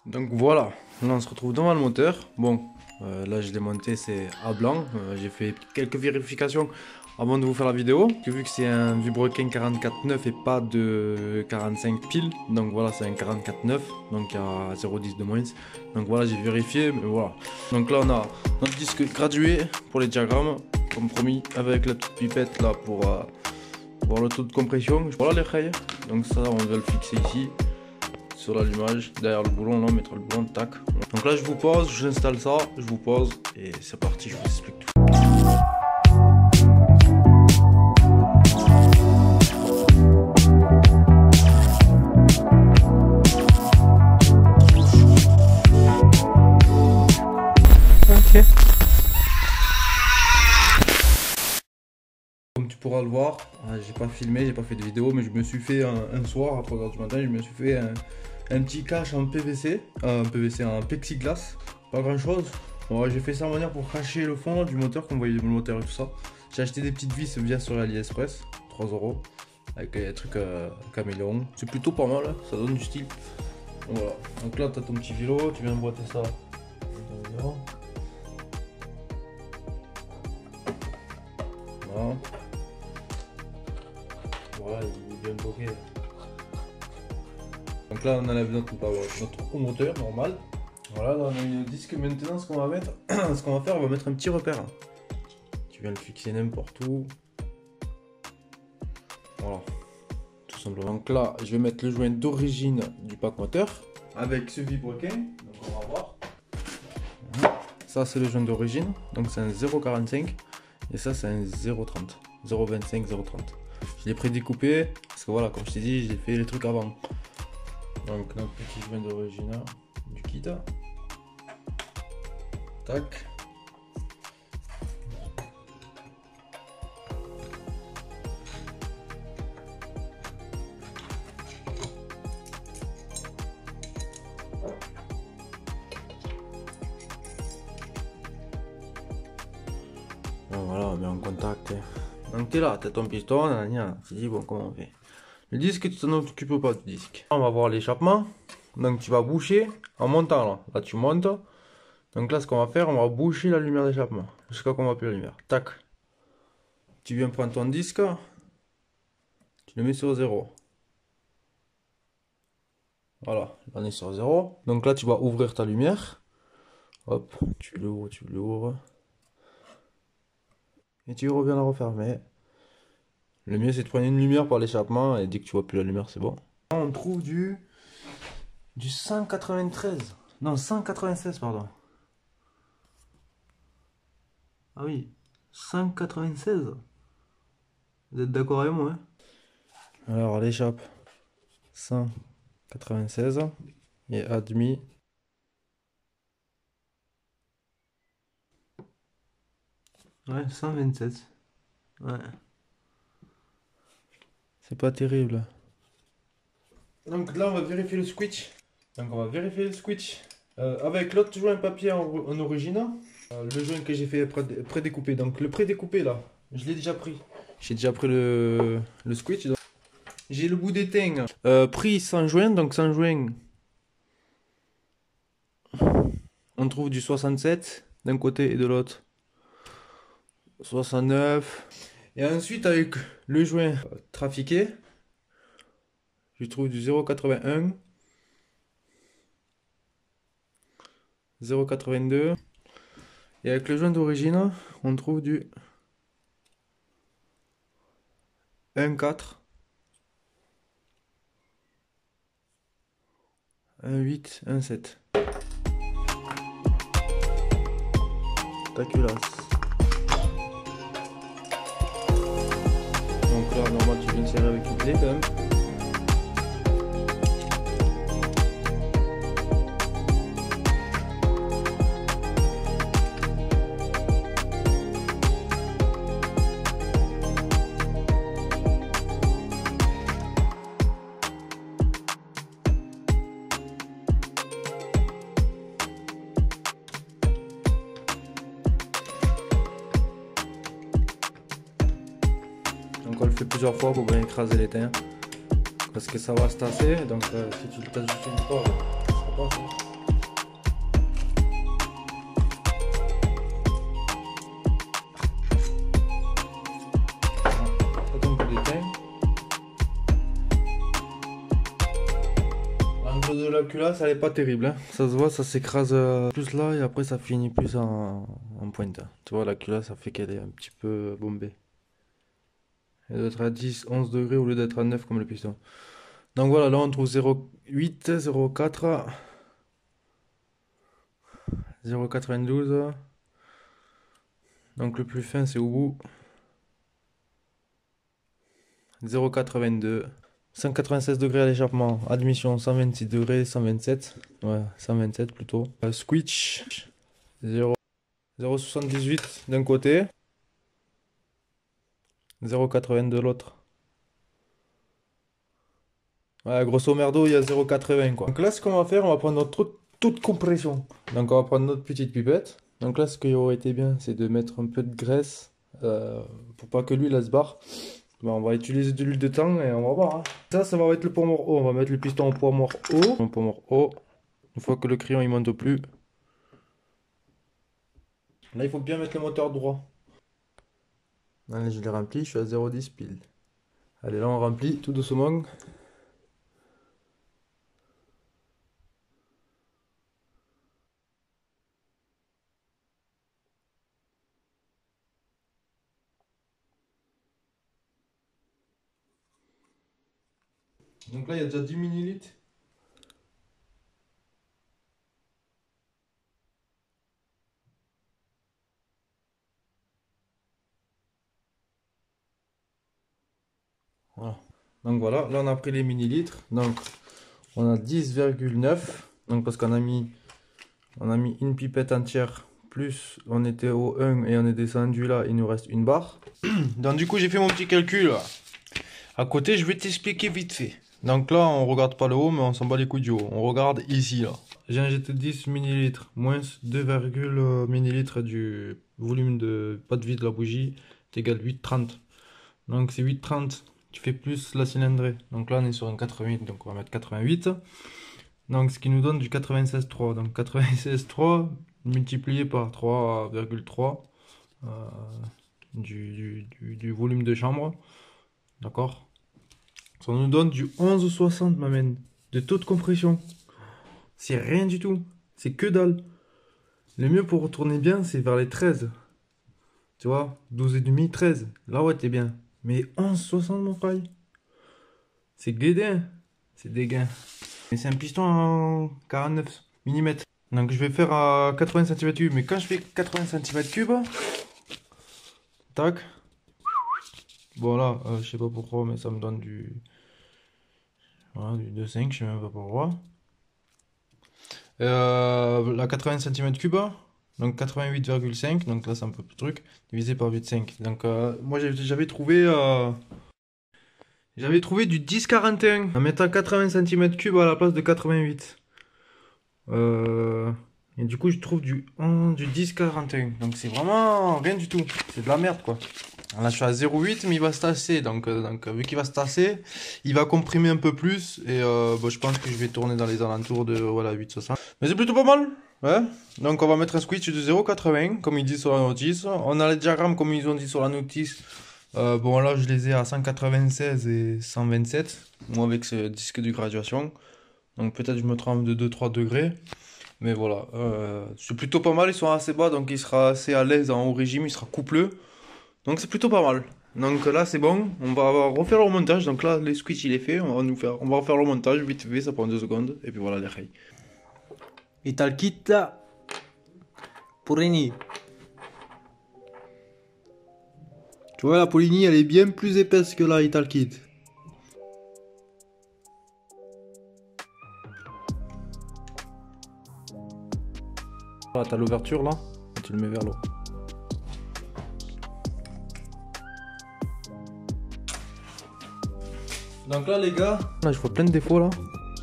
Donc voilà, là on se retrouve devant le moteur. Bon, là je l'ai monté, c'est à blanc. J'ai fait quelques vérifications avant de vous faire la vidéo. Vu que c'est un Vibrequin 44.9 et pas de 45 piles, donc voilà, c'est un 44.9, donc il y a 0,10 de moins. Donc voilà, j'ai vérifié, mais voilà. Donc là on a notre disque gradué pour les diagrammes, comme promis, avec la petite pipette là pour voir le taux de compression. Voilà les rails, donc ça on va le fixer ici. Sur l'allumage, derrière le boulon, là on mettra le boulon, tac. Donc là je vous pose, j'installe ça, je vous pose et c'est parti, je vous explique tout. Ok. Comme tu pourras le voir, j'ai pas filmé, j'ai pas fait de vidéo, mais je me suis fait un soir à 3h du matin, je me suis fait un petit cache en PVC, en plexiglas, pas grand chose. Bon, j'ai fait ça en manière pour cacher le fond du moteur, comme vous voyez le moteur et tout ça. J'ai acheté des petites vis via sur AliExpress, 3 €, avec des trucs caméléon. C'est plutôt pas mal, hein, ça donne du style. Donc voilà, donc là tu as ton petit vélo, tu viens emboîter ça. Voilà. Voilà, il est bien bloqué. Donc là on enlève notre haut moteur normal. Voilà, là on a le disque. Maintenant ce qu'on va mettre, ce qu'on va faire, on va mettre un petit repère. Tu viens le fixer n'importe où. Voilà, tout simplement. Donc là je vais mettre le joint d'origine du pack moteur avec ce Vibrequin. Donc on va voir. Ça c'est le joint d'origine, donc c'est un 0,45 et ça c'est un 0,30, 0,25, 0,30. Je l'ai prédécoupé parce que voilà, comme je t'ai dit, j'ai fait les trucs avant. Donc notre petit joint d'origine du kit. Tac. Voilà, on met en contact. Donc t'es là, t'as ton piston, tu dis bon comment on fait. Le disque, tu t'en occupes pas du disque. On va voir l'échappement. Donc tu vas boucher en montant là. Là tu montes. Donc là ce qu'on va faire, on va boucher la lumière d'échappement. Jusqu'à qu'on voit plus la lumière. Tac. Tu viens prendre ton disque. Tu le mets sur 0. Voilà, on est sur 0. Donc là tu vas ouvrir ta lumière. Hop, tu l'ouvres, tu l'ouvres. Et tu reviens la refermer. Le mieux c'est de prendre une lumière par l'échappement et dès que tu vois plus la lumière c'est bon. On trouve du 193. Non, 196 pardon. Ah oui, 196. Vous êtes d'accord avec moi, hein? Alors l'échappe 196 et admis. Ouais, 127. Ouais. C'est pas terrible. Donc là on va vérifier le switch. Donc on va vérifier le switch avec l'autre joint papier en origine. Le joint que j'ai fait prédécoupé. Donc le prédécoupé là, je l'ai déjà pris. J'ai déjà pris le switch. J'ai le bout d'étain pris sans joint. Donc sans joint, on trouve du 67 d'un côté et de l'autre 69. Et ensuite avec le joint trafiqué, je trouve du 0,81, 0,82. Et avec le joint d'origine, on trouve du 1,4, 1,8, 1,7. Ta culasse. Donc là, normalement, tu viens de serrer avec une clé quand même. Donc on le fait plusieurs fois pour bien écraser l'étain. Parce que ça va se tasser, donc si tu le tasses juste une fois, ça passe. niveau de la culasse, elle est pas terrible, hein. Ça se voit, ça s'écrase plus là et après ça finit plus en pointe. Tu vois, la culasse, ça fait qu'elle est un petit peu bombée. Elle doit être à 10, 11 degrés au lieu d'être à 9 comme le piston. Donc voilà, là on trouve 0,8, 0,4, 0,92. Donc le plus fin c'est au bout. 0,82. 196 degrés à l'échappement. Admission 126 degrés, 127. Ouais, 127 plutôt. Switch 0, 0,78 d'un côté. 0,82 de l'autre. Ouais, grosso merdo, il y a 0,80 quoi. Donc là, ce qu'on va faire, on va prendre notre taux de compression. Donc on va prendre notre petite pipette. Donc là, ce qui aurait été bien, c'est de mettre un peu de graisse pour pas que l'huile elle se barre. Ben, on va utiliser de l'huile de thym et on va voir. Hein. Ça va être le poids mort haut. On va mettre le piston en poids mort haut. En poids mort haut. Une fois que le crayon il monte plus. Là, il faut bien mettre le moteur droit. Allez, je l'ai rempli. Je suis à 0,10 pile. Allez, là, on remplit tout doucement. Donc là, il y a déjà 10 millilitres. Voilà. Donc voilà, là on a pris les millilitres. Donc on a 10,9. Donc parce qu'on a mis une pipette entière. Plus on était au 1 et on est descendu là, il nous reste une barre. Donc du coup j'ai fait mon petit calcul. À côté, je vais t'expliquer vite fait. Donc là, on regarde pas le haut, mais on s'en bat les couilles du haut. On regarde ici, là. J'ai injecté 10 ml, moins 2, ml du volume de pas de vide de la bougie, est égal à 8,30. Donc c'est 8,30, tu fais plus la cylindrée. Donc là, on est sur un 88, donc on va mettre 88. Donc ce qui nous donne du 96,3. Donc 96,3 multiplié par 3,3 du volume de chambre. D'accord? Ça nous donne du 11,60 m'amène de taux de compression. C'est rien du tout. C'est que dalle. Le mieux pour retourner bien, c'est vers les 13. Tu vois, 12,5, 13. Là, ouais, t'es bien. Mais 11,60 mon frère. C'est guédin. C'est dégain. Mais c'est un piston en 49 mm. Donc je vais faire à 80 cm3. Mais quand je fais 80 cm3, tac. Bon là, je sais pas pourquoi, mais ça me donne du... Voilà, du 2,5, je sais même pas pourquoi. La 80 cm3, donc 88,5, donc là c'est un peu plus truc, divisé par 8,5. Donc moi j'avais trouvé du 10,41 en mettant 80 cm3 à la place de 88. Et du coup je trouve du 10,41. Donc c'est vraiment rien du tout. C'est de la merde quoi. Là je suis à 0,8 mais il va se tasser. Donc vu qu'il va se tasser, il va comprimer un peu plus. Et bon, je pense que je vais tourner dans les alentours de voilà, 8,60. Mais c'est plutôt pas mal. Ouais. Donc on va mettre un switch de 0,80 comme ils disent sur la notice. On a les diagrammes comme ils ont dit sur la notice. Bon là je les ai à 196 et 127. Moi avec ce disque de graduation. Donc peut-être je me trompe de 2-3 degrés. Mais voilà, c'est plutôt pas mal, ils sont assez bas, donc il sera assez à l'aise en haut régime, il sera coupleux. Donc c'est plutôt pas mal. Donc là c'est bon, on va refaire le montage. Donc là le switch il est fait, on va refaire le montage vite fait, ça prend 2 secondes. Et puis voilà les rails. Ital kit Poligny. Tu vois la Poligny elle est bien plus épaisse que la Ital kit. Là t'as l'ouverture là, et tu le mets vers l'eau. Donc là les gars, là je vois plein de défauts là.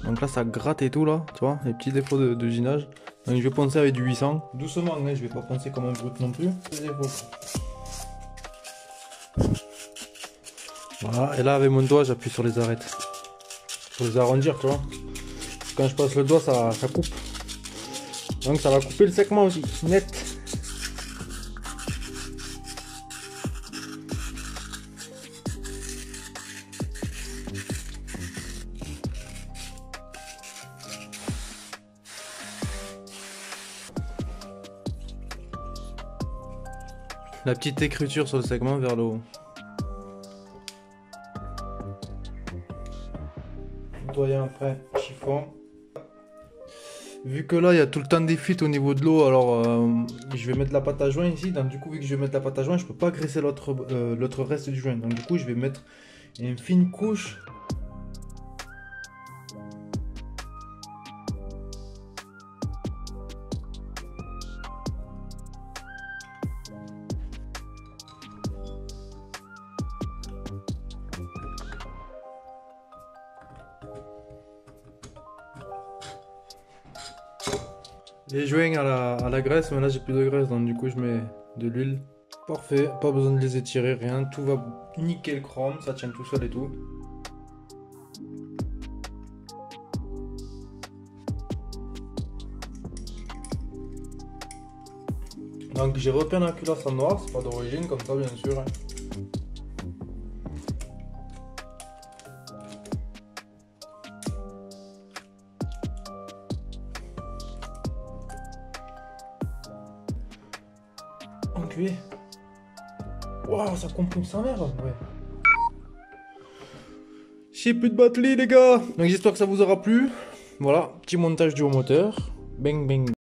Donc là ça gratte et tout là, tu vois, les petits défauts de usinage. Donc je vais poncer avec du 800. Doucement, hein, je vais pas poncer comme un brut non plus. Les défauts. Voilà, et là avec mon doigt j'appuie sur les arêtes. Pour les arrondir, tu vois. Quand je passe le doigt ça coupe. Donc ça va couper le segment aussi, net. la petite écriture sur le segment vers le haut. Nettoyant après chiffon. Vu que là il y a tout le temps des fuites au niveau de l'eau, alors je vais mettre la pâte à joint ici. Donc du coup vu que je vais mettre la pâte à joint, je peux pas graisser l'autre reste du joint. Donc du coup je vais mettre une fine couche. Les joints à la graisse, mais là j'ai plus de graisse, donc du coup je mets de l'huile. Parfait, pas besoin de les étirer, rien, tout va nickel chrome, ça tient tout seul et tout. Donc j'ai repeint la culasse en noir, c'est pas d'origine, comme ça bien sûr. Enculé. Waouh, ça comprime sa mère, ouais. J'ai plus de batterie les gars. Donc j'espère que ça vous aura plu. Voilà, petit montage du haut moteur. Bang bang.